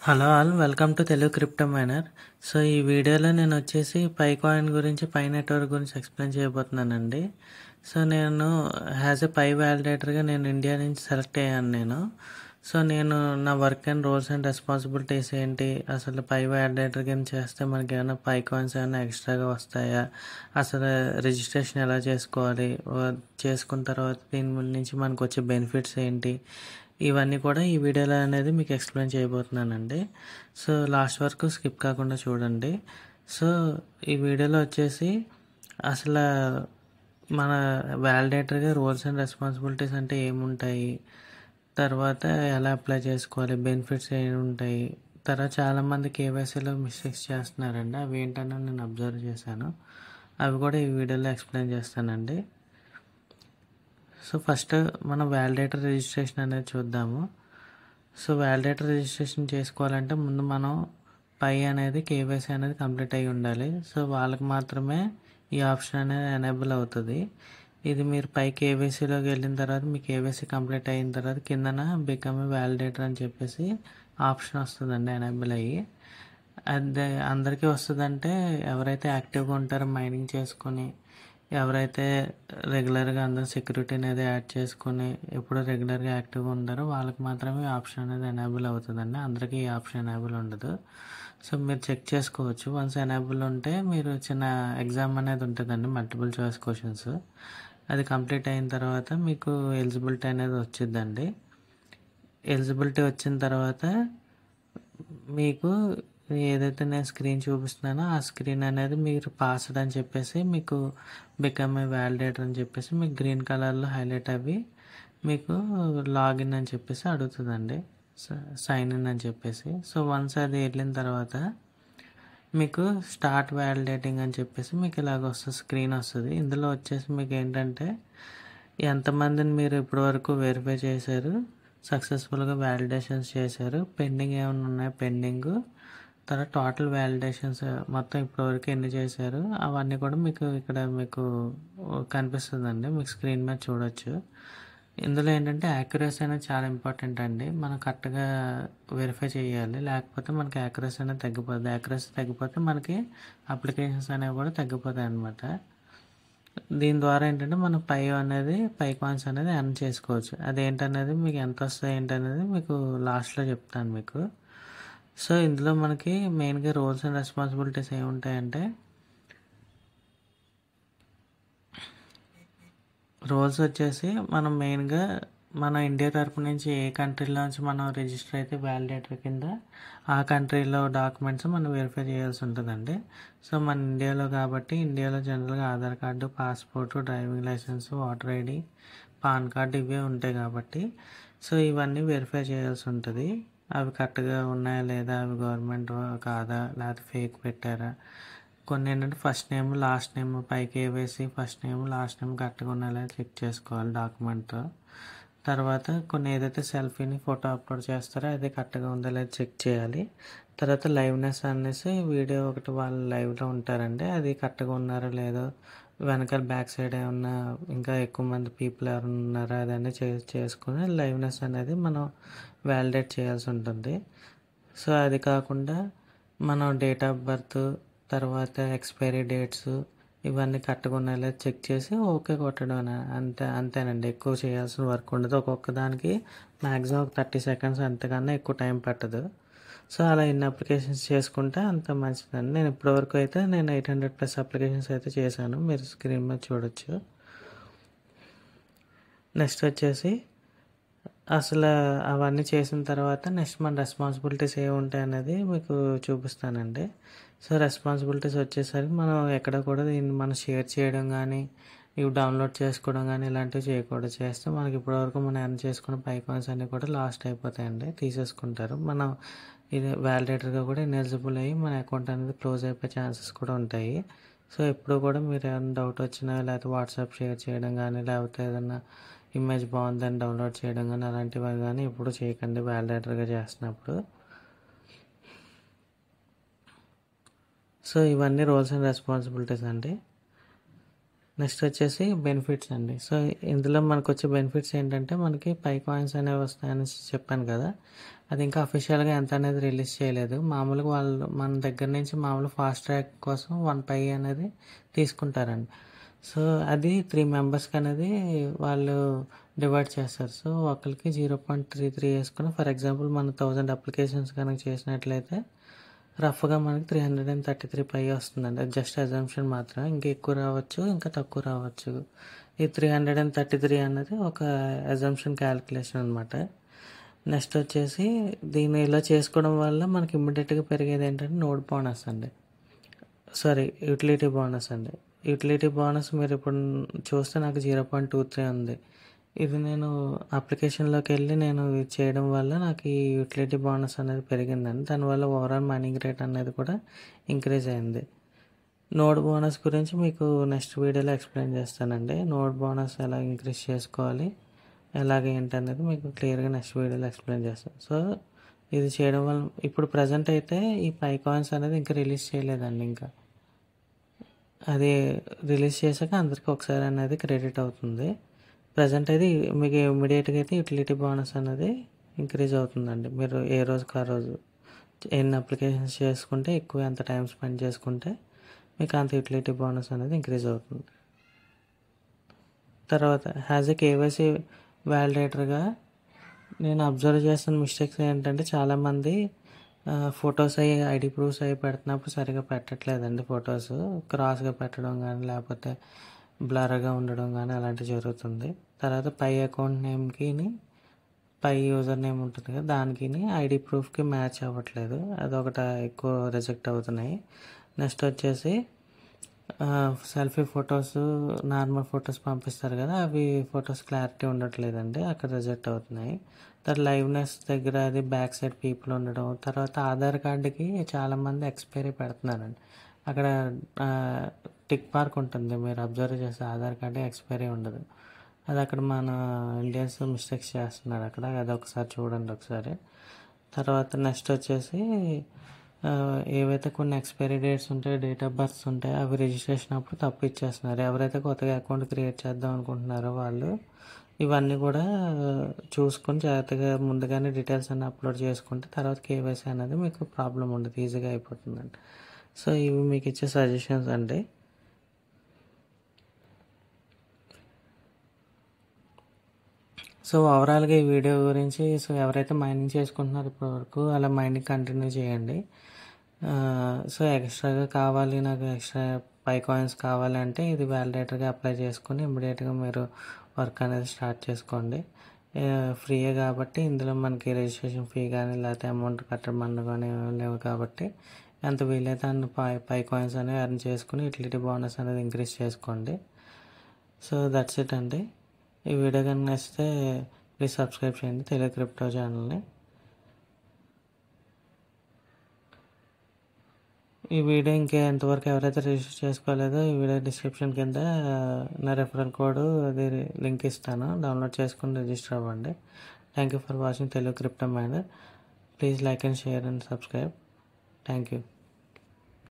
Hello all welcome to Telugu crypto miner. So ఈ వీడియోలో నేను వచ్చేసి పై కాయిన్ గురించి పై నెట్వర్క్ గురించి ఎక్స్ప్లెయిన్ చేయబోతున్నానండి. సో నేను యాజ్ ఎ పై వ్యాలిడేటర్గా నేను ఇండియా నుంచి సెలెక్ట్ అయ్యాను నేను. సో నేను నా work and roles and responsibilities ఏంటి, అసలు పై వ్యాలిడేటర్ కింద చేస్తే మనకి ఏమైనా పై కాయిన్స్ ఏమైనా ఎక్స్ట్రాగా వస్తాయా, అసలు రిజిస్ట్రేషన్ ఎలా చేసుకోవాలి, చేసుకున్న తర్వాత దీని నుంచి మనకు వచ్చే బెనిఫిట్స్ ఏంటి, ఇవన్నీ కూడా ఈ వీడియోలో అనేది మీకు ఎక్స్ప్లెయిన్ చేయబోతున్నానండి. సో లాస్ట్ వరకు స్కిప్ కాకుండా చూడండి. సో ఈ వీడియోలో వచ్చేసి అసలు మన వ్యాలిడేటర్గా రోల్స్ అండ్ రెస్పాన్సిబిలిటీస్ అంటే ఏముంటాయి, తర్వాత ఎలా అప్లై చేసుకోవాలి, బెనిఫిట్స్ ఏమి ఉంటాయి, తర్వాత చాలామంది కేవైసీలో మిస్టేక్స్ చేస్తున్నారండి. అవి ఏంటన్నా నేను అబ్జర్వ్ చేశాను, అవి కూడా ఈ వీడియోలో ఎక్స్ప్లెయిన్ చేస్తానండి. సో ఫస్ట్ మనం వ్యాలిడేటర్ రిజిస్ట్రేషన్ అనేది చూద్దాము. సో వ్యాలిడేటర్ రిజిస్ట్రేషన్ చేసుకోవాలంటే ముందు మనం పై అనేది కేవైసీ అనేది కంప్లీట్ అయి ఉండాలి. సో వాళ్ళకి మాత్రమే ఈ ఆప్షన్ అనేది ఎనేబుల్ అవుతుంది. ఇది మీరు పై కేవైసీలోకి వెళ్ళిన తర్వాత మీ కేవైసీ కంప్లీట్ అయిన తర్వాత కిందన బికమ్ వ్యాలిడేటర్ అని చెప్పేసి ఆప్షన్ వస్తుందండి ఎనేబుల్ అయ్యి. అది అందరికీ వస్తుందంటే ఎవరైతే యాక్టివ్గా ఉంటారో మైనింగ్ చేసుకొని, ఎవరైతే రెగ్యులర్గా అందరూ సెక్యూరిటీ అనేది యాడ్ చేసుకొని ఎప్పుడు రెగ్యులర్గా యాక్టివ్గా ఉంటారో వాళ్ళకి మాత్రమే ఈ ఆప్షన్ అనేది ఎనేబుల్ అవుతుందండి. అందరికీ ఈ ఆప్షన్ ఎనేబుల్ ఉండదు. సో మీరు చెక్ చేసుకోవచ్చు. వన్స్ ఎనేబుల్ ఉంటే మీరు చిన్న ఎగ్జామ్ అనేది ఉంటుందండి, మల్టిపుల్ చాయిస్ క్వశ్చన్స్. అది కంప్లీట్ అయిన తర్వాత మీకు ఎలిజిబిలిటీ అనేది వచ్చిందండి. ఎలిజిబిలిటీ వచ్చిన తర్వాత మీకు ఏదైతే నేను స్క్రీన్ చూపిస్తున్నానో ఆ స్క్రీన్ అనేది మీరు పాస్డ్ అని చెప్పేసి మీకు బికమ్ ఏ వ్యాలిడేటర్ అని చెప్పేసి మీకు గ్రీన్ కలర్లో హైలైట్ అవి మీకు లాగిన్ అని చెప్పేసి అడుగుతుందండి, సైన్ ఇన్ అని చెప్పేసి. సో వన్స్ అది వెళ్ళిన తర్వాత మీకు స్టార్ట్ వ్యాలిడేటింగ్ అని చెప్పేసి మీకు ఇలాగ వస్తుంది, స్క్రీన్ వస్తుంది. ఇందులో వచ్చేసి మీకు ఏంటంటే ఎంతమందిని మీరు ఇప్పటివరకు వెరిఫై చేశారు, సక్సెస్ఫుల్గా వ్యాలిడేషన్స్ చేశారు, పెండింగ్ ఏమైనా ఉన్నాయో పెండింగ్, తర్వాత టోటల్ వ్యాలిడేషన్స్ మొత్తం ఇప్పటివరకు ఎన్ని చేశారు అవన్నీ కూడా మీకు ఇక్కడ మీకు కనిపిస్తుందండి, మీకు స్క్రీన్ మీద చూడొచ్చు. ఇందులో ఏంటంటే యాక్యురసీ అనేది చాలా ఇంపార్టెంట్ అండి. మనం కరెక్ట్గా వెరిఫై చేయాలి, లేకపోతే మనకి యాక్యురసీ అనేది తగ్గిపోతుంది. యాక్యురసీ తగ్గిపోతే మనకి అప్లికేషన్స్ అనేవి కూడా తగ్గిపోతాయి అన్నమాట. దీని ద్వారా ఏంటంటే మనం పై కాయిన్స్ అనేది ఎర్న్ చేసుకోవచ్చు. అదేంటనేది మీకు ఎంత వస్తాయి ఏంటనేది మీకు లాస్ట్లో చెప్తాను మీకు. సో ఇందులో మనకి మెయిన్గా రోల్స్ అండ్ రెస్పాన్సిబిలిటీస్ ఏముంటాయంటే, రోల్స్ వచ్చేసి మనం మెయిన్గా మన ఇండియా తరపు నుంచి ఏ కంట్రీలో నుంచి మనం రిజిస్టర్ అయితే వ్యాలిడేటర్ కింద ఆ కంట్రీలో డాక్యుమెంట్స్ మనం వెరిఫై చేయాల్సి ఉంటుందండి. సో మన ఇండియాలో కాబట్టి ఇండియాలో జనరల్గా Aadhaar card, passport, driving licence, voter ID, PAN card ఇవే ఉంటాయి కాబట్టి సో ఇవన్నీ వెరిఫై చేయాల్సి ఉంటుంది. అవి కరెక్ట్గా ఉన్నాయా లేదా, అవి గవర్నమెంట్ కాదా, లేకపోతే ఫేక్ పెట్టారా. కొన్ని ఏంటంటే ఫస్ట్ నేమ్ లాస్ట్ నేమ్ పై KYC first name last name కరెక్ట్గా ఉన్నాయా చెక్ చేసుకోవాలి డాక్యుమెంట్తో. తర్వాత కొన్ని ఏదైతే సెల్ఫీని ఫోటో అప్లోడ్ చేస్తారో అది కరెక్ట్గా ఉందో లేదో చెక్ చేయాలి. తర్వాత లైవ్నెస్ అనేసి వీడియో ఒకటి వాళ్ళు లైవ్లో ఉంటారండి, అది కరెక్ట్గా ఉన్నారో లేదో, వెనకాల బ్యాక్ సైడ్ ఏమన్నా ఇంకా ఎక్కువ మంది పీపుల్ ఎవరైనా ఉన్నారా అదన్నీ చేసుకుని లైవ్నెస్ అనేది మనం వ్యాలిడేట్ చేయాల్సి ఉంటుంది. సో అది కాకుండా మనం డేట్ ఆఫ్ బర్త్, తర్వాత ఎక్స్పైరీ డేట్స్ ఇవన్నీ కరెక్ట్గా ఉన్నాయో చెక్ చేసి ఓకే కొట్టడం అంతేనండి. ఎక్కువ చేయాల్సిన వర్క్ ఉండదు. ఒక్కొక్క దానికి మ్యాక్సిమం ఒక 30 సెకండ్స్, అంతకన్నా ఎక్కువ టైం పట్టదు. సో అలా ఇన్ని అప్లికేషన్స్ చేసుకుంటే అంత మంచిదండి. నేను ఇప్పటివరకు అయితే నేను 800+ అప్లికేషన్స్ అయితే చేశాను, మీరు స్క్రీన్ మీద చూడొచ్చు. నెక్స్ట్ వచ్చేసి అసలు అవన్నీ చేసిన తర్వాత నెక్స్ట్ మన రెస్పాన్సిబిలిటీస్ ఏముంటాయి అనేది మీకు చూపిస్తానండి. సో రెస్పాన్సిబిలిటీస్ వచ్చేసరికి మనం ఎక్కడ కూడా దీన్ని మనం షేర్ చేయడం కానీ, ఇవి డౌన్లోడ్ చేసుకోవడం కానీ ఇలాంటివి చేయకూడదు. చేస్తే మనకి ఇప్పటివరకు మనం ఎర్న్ చేసుకున్న పై కాయిన్స్ అన్నీ కూడా లాస్ట్ అయిపోతాయండి, తీసేసుకుంటారు. మనం ఇది వ్యాలిడేటర్గా కూడా ఇన్ఎలిజిబుల్ అయ్యి మన అకౌంట్ అనేది క్లోజ్ అయిపోయే ఛాన్సెస్ కూడా ఉంటాయి. సో ఎప్పుడు కూడా మీరు ఏమైనా డౌట్ వచ్చినా లేకపోతే వాట్సాప్ షేర్ చేయడం కానీ, లేకపోతే ఏదైనా ఇమేజ్ బాగుందని డౌన్లోడ్ చేయడం కానీ అలాంటివి కానీ ఎప్పుడు చేయకండి వ్యాలిడేటర్గా చేస్తున్నప్పుడు. సో ఇవన్నీ రోల్స్ అండ్ రెస్పాన్సిబిలిటీస్ అండి. నెక్స్ట్ వచ్చేసి బెనిఫిట్స్ అండి. సో, ఇందులో మనకొచ్చే బెనిఫిట్స్ ఏంటంటే, మనకి పై కాయిన్స్ అనేవి వస్తాయనేసి చెప్పాను కదా! అది ఇంకా అఫీషియల్‌గా ఎంత అనేది రిలీజ్ చేయలేదు. మామూలుగా వాళ్ళు మన దగ్గర నుంచి మామూలు ఫాస్ట్ ట్రాక్ కోసం 1 పై అనేది తీసుకుంటారండి. సో, అది 3 మెంబర్స్‌కి అనేది వాళ్ళు డివైడ్ చేస్తారు. సో, ఒకళ్ళకి 0.33 యేసుకొని ఫర్ ఎగ్జాంపుల్ మనం 1000 అప్లికేషన్స్ గనక చేసినట్లయితే రఫ్‌గా మనకి 333 పై వస్తుందండి. అది జస్ట్ అజంప్షన్ మాత్రమే. ఇంకా ఎక్కువ రావచ్చు, ఇంకా తక్కువ రావచ్చు. ఈ 333 అన్నది ఒక అజంప్షన్ క్యాలిక్యులేషన్ అనమాట. నెక్స్ట్ వచ్చేసి దీన్ని ఇలా చేసుకోవడం వల్ల మనకి ఇమ్మీడియేట్‌గా పెరిగేది ఏంటంటే నోడ్ బోనస్ అండి. సారీ యుటిలిటీ బోనస్ అండి. యుటిలిటీ బోనస్ మీరు ఇప్పుడు చూస్తే నాకు 0.23 ఉంది. ఇది నేను అప్లికేషన్‌లోకెళ్ళి నేను ఇది చేయడం వల్ల నాకు ఈ యుటిలిటీ బోనస్ అనేది పెరిగిందండి. దానివల్ల ఓవరాల్ మైనింగ్ రేట్ అనేది కూడా ఇంక్రీజ్ అయింది. నోడ్ బోనస్ గురించి మీకు నెక్స్ట్ వీడియోలో ఎక్స్‌ప్లెయిన్ చేస్తానండి. నోడ్ బోనస్ ఎలా ఇంక్రీజ్ చేసుకోవాలి, ఎలాగ ఏంటనేది మీకు క్లియర్‌గా నెక్స్ట్ వీడియోలో ఎక్స్‌ప్లెయిన్ చేస్తాను. సో, ఇది చేయడం వల్ల ఇప్పుడు ప్రెజెంట్ అయితే ఈ పై కాయిన్స్ అనేది ఇంకా రిలీజ్ చేయలేదండి ఇంకా. అది రిలీజ్ చేశాక అందరికి ఒకసారి అనేది క్రెడిట్ అవుతుంది. ప్రెజెంట్ అయితే మీకు ఇమ్మీడియేట్‌గా అయితే యుటిలిటీ బోనస్ అనేది ఇంక్రీజ్ అవుతుందండి. మీరు ఏ రోజుకి ఆ రోజు ఎన్ని అప్లికేషన్స్ చేసుకుంటే ఎక్కువ ఎంత టైం స్పెండ్ చేసుకుంటే మీకు అంత యుటిలిటీ బోనస్ అనేది ఇంక్రీజ్ అవుతుంది. తర్వాత యాజ్ ఎ కేవైసీ వ్యాలిడేటర్‌గా నేను అబ్జర్వ్ చేస్తున్న మిస్టేక్స్ ఏంటంటే చాలామంది ఫొటోస్ అయ్యి ఐడీ ప్రూఫ్స్ అవి పెడుతున్నప్పుడు సరిగ్గా పెట్టట్లేదండి ఫొటోస్. క్రాస్‌గా పెట్టడం గానీ, లేకపోతే బ్లర్‌గా ఉండడం గానీ అలాంటివి జరుగుతుంది. తర్వాత పై అకౌంట్ నేమ్‌కిని, పై యూజర్ నేమ్ ఉంటుంది కదా! దానికిని ఐడీ ప్రూఫ్‌కి మ్యాచ్ అవ్వట్లేదు. అదొకటి ఎక్కువ రిజెక్ట్ అవుతున్నాయి. నెక్స్ట్ వచ్చేసి సెల్ఫీ ఫొటోస్, నార్మల్ ఫొటోస్ పంపిస్తారు కదా! అవి ఫొటోస్ క్లారిటీ ఉండట్లేదండి. అక్కడ రిజెక్ట్ అవుతున్నాయి. తర్వాత లైవ్‌నెస్ దగ్గర అది బ్యాక్ సైడ్ పీపుల్ ఉండడం. తర్వాత ఆధార్ కార్డ్‌కి చాలామంది ఎక్స్‌పైరీ పెడుతున్నారండి. అక్కడ టిక్ మార్క్ ఉంటుంది. మీరు అబ్జర్వ్ చేస్తే ఆధార్ కార్డ్ ఎక్స్‌పైరీ ఉండదు. అది అక్కడ మన ఇండియన్స్ మిస్టేక్స్ చేస్తున్నారు అక్కడ. అదొకసారి చూడండి ఒకసారి. తర్వాత నెక్స్ట్ వచ్చేసి ఏవైతే కొన్ని ఎక్స్పైరీ డేట్స్ ఉంటాయో, డేట్ ఆఫ్ బర్త్స్ ఉంటాయో అవి రిజిస్ట్రేషన్ అప్పుడు తప్పు ఇచ్చేస్తున్నారు. ఎవరైతే కొత్తగా అకౌంట్ క్రియేట్ చేద్దాం అనుకుంటున్నారో వాళ్ళు ఇవన్నీ కూడా చూసుకొని జాగ్రత్తగా ముందుగానే డీటెయిల్స్ అన్నీ అప్లోడ్ చేసుకుంటే తర్వాత కేవైసీ అనేది మీకు ప్రాబ్లం ఉండదు. ఈజీగా అయిపోతుందండి. సో, ఇవి మీకు ఇచ్చే సజెషన్స్ అండి. సో, ఓవరాల్‌గా ఈ వీడియో గురించి సో, ఎవరైతే మైనింగ్ చేసుకుంటున్నారో ఇప్పటివరకు అలా మైనింగ్ కంటిన్యూ చేయండి. సో, ఎక్స్ట్రాగా కావాలి నాకు ఎక్స్ట్రా పై కాయిన్స్ కావాలంటే ఇది వ్యాలిడేటర్‌గా అప్లై చేసుకొని ఇమ్మీడియేట్‌గా మీరు వర్క్ అనేది స్టార్ట్ చేసుకోండి. ఫ్రీయే కాబట్టి ఇందులో మనకి రిజిస్ట్రేషన్ ఫీ కానీ లేకపోతే అమౌంట్ కట్టమని కానీ ఏమి లేవు కాబట్టి ఎంత వీలైతే అన్ని పై కాయిన్స్ అనేవి ఎర్న్ చేసుకుని యుటిలిటీ బోనస్ అనేది ఇంక్రీజ్ చేసుకోండి. సో, దట్స్ ఇట్ అండి. ఈ వీడియో కనుక నచ్చితే ప్లీజ్ సబ్స్క్రైబ్ చేయండి తెలుగు క్రిప్టో ఛానల్ని. ఈ వీడియో ఇంకా ఎంతవరకు ఎవరైతే రిజిస్టర్ చేసుకోలేదో ఈ వీడియో డిస్క్రిప్షన్ కింద నా రెఫరల్ కోడ్ అది లింక్ ఇస్తాను. డౌన్లోడ్ చేసుకుని రిజిస్టర్ అవ్వండి. Thank you for watching Telugu crypto miner. Please like and share and subscribe. Thank you.